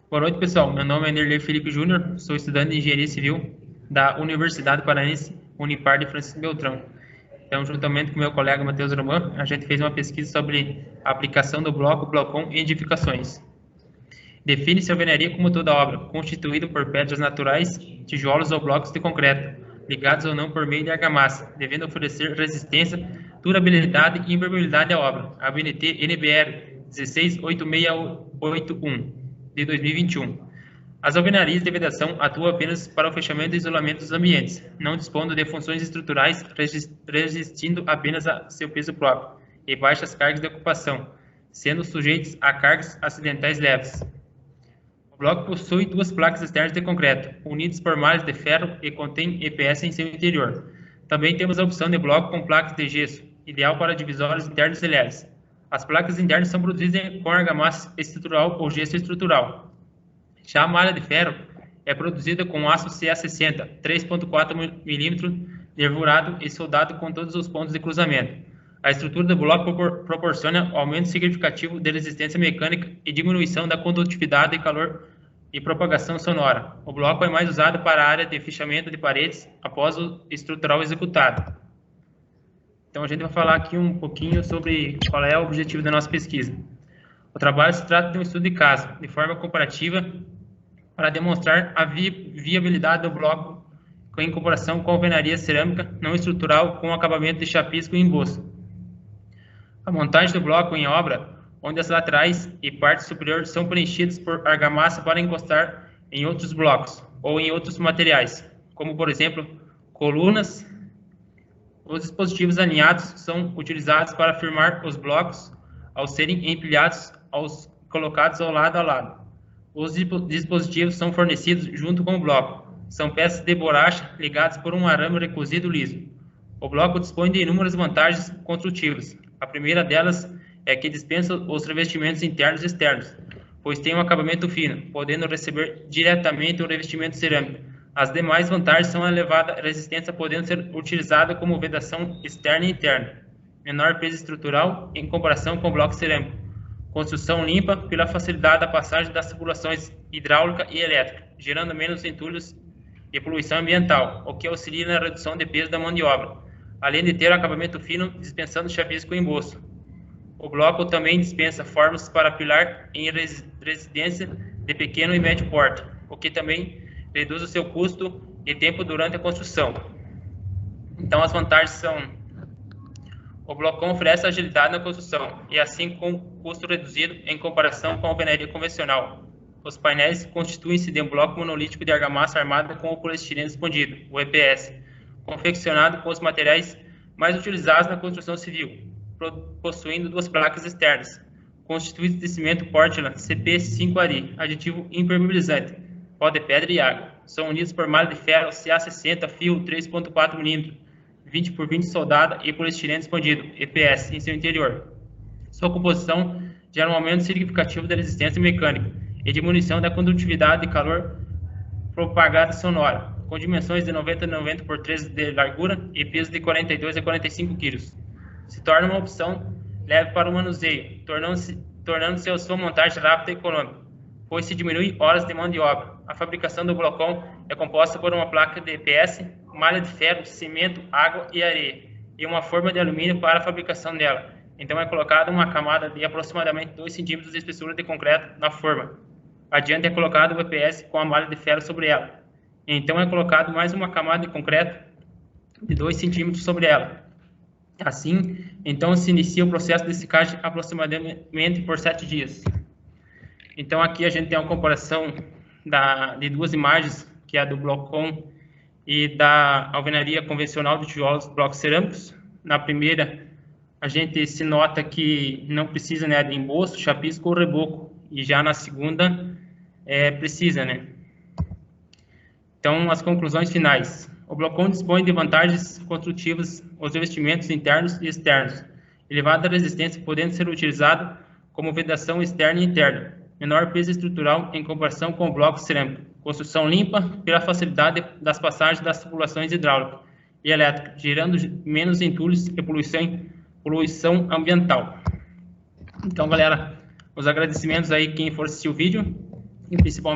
Boa noite, pessoal. Meu nome é Nerley Felipe Júnior, sou estudante de Engenharia Civil da Universidade Paraense Unipar de Francisco Beltrão. Então, juntamente com meu colega Matheus Roman, a gente fez uma pesquisa sobre a aplicação do bloco Blocon em edificações. Define-se a alvenaria como toda obra, constituída por pedras naturais, tijolos ou blocos de concreto, ligados ou não por meio de argamassa, devendo oferecer resistência, durabilidade e impermeabilidade à obra. A BNT NBR 168681, de 2021. As alvenarias de vedação atuam apenas para o fechamento e isolamento dos ambientes, não dispondo de funções estruturais, resistindo apenas a seu peso próprio e baixas cargas de ocupação, sendo sujeitos a cargas acidentais leves. O bloco possui duas placas externas de concreto, unidas por malhas de ferro e contém EPS em seu interior. Também temos a opção de bloco com placas de gesso, ideal para divisórios internos e leves. As placas internas são produzidas com argamassa estrutural ou gesso estrutural. Já a malha de ferro é produzida com aço CA60, 3,4 mm, nervurado e soldado com todos os pontos de cruzamento. A estrutura do bloco proporciona aumento significativo de resistência mecânica e diminuição da condutividade e calor e propagação sonora. O bloco é mais usado para a área de fechamento de paredes após o estrutural executado. Então, a gente vai falar aqui um pouquinho sobre qual é o objetivo da nossa pesquisa. O trabalho se trata de um estudo de caso, de forma comparativa, para demonstrar a viabilidade do bloco em comparação com a alvenaria cerâmica não estrutural com acabamento de chapisco e emboço. A montagem do bloco em obra, onde as laterais e parte superior são preenchidas por argamassa para encostar em outros blocos ou em outros materiais, como por exemplo colunas. Os dispositivos alinhados são utilizados para firmar os blocos ao serem empilhados colocados ao lado. Os dispositivos são fornecidos junto com o bloco. São peças de borracha ligadas por um arame recozido liso. O bloco dispõe de inúmeras vantagens construtivas. A primeira delas é que dispensa os revestimentos internos e externos, pois tem um acabamento fino, podendo receber diretamente o revestimento cerâmico. As demais vantagens são a elevada resistência, podendo ser utilizada como vedação externa e interna. Menor peso estrutural em comparação com o bloco cerâmico. Construção limpa pela facilidade da passagem das tubulações hidráulica e elétrica, gerando menos entulhos e poluição ambiental, o que auxilia na redução de peso da mão de obra, além de ter acabamento fino, dispensando chapisco e emboço. O bloco também dispensa formas para pilar em residência de pequeno e médio porte, o que também reduz o seu custo e tempo durante a construção. Então, as vantagens são: o Blocon oferece agilidade na construção e assim com custo reduzido em comparação com a alvenaria convencional. Os painéis constituem-se de um bloco monolítico de argamassa armada com o poliestireno expandido, o EPS, confeccionado com os materiais mais utilizados na construção civil, possuindo duas placas externas, constituídas de cimento Portland CP5-ARI, aditivo impermeabilizante, pó de pedra e água. São unidos por malha de ferro CA60, fio 3,4 mm, 20 por 20 soldada e poliestireno expandido, EPS, em seu interior. Sua composição gera um aumento significativo da resistência mecânica e diminuição da condutividade de calor propagada sonora, com dimensões de 90 a 90 por 13 de largura e peso de 42 a 45 kg. Se torna uma opção leve para o manuseio, tornando-se a sua montagem rápida e econômica, pois se diminui horas de mão de obra. A fabricação do Blocon é composta por uma placa de EPS, malha de ferro, cimento, água e areia, e uma forma de alumínio para a fabricação dela. Então é colocada uma camada de aproximadamente 2 cm de espessura de concreto na forma. Adiante é colocado o EPS com a malha de ferro sobre ela. Então é colocado mais uma camada de concreto de 2 cm sobre ela. Assim, então se inicia o processo de secagem aproximadamente por 7 dias. Então aqui a gente tem uma comparação de duas imagens, que é a do Blocon e da alvenaria convencional de tijolos blocos cerâmicos. Na primeira, a gente se nota que não precisa, né, de emboço, chapisco ou reboco, e já na segunda precisa, né? Então, as conclusões finais. O Blocon dispõe de vantagens construtivas, os revestimentos internos e externos, elevada resistência, podendo ser utilizado como vedação externa e interna, menor peso estrutural em comparação com o bloco cerâmico, construção limpa pela facilidade das passagens das tubulações hidráulicas e elétricas, gerando menos entulhos e poluição ambiental. Então, galera, os agradecimentos aí quem for assistir o vídeo. e principalmente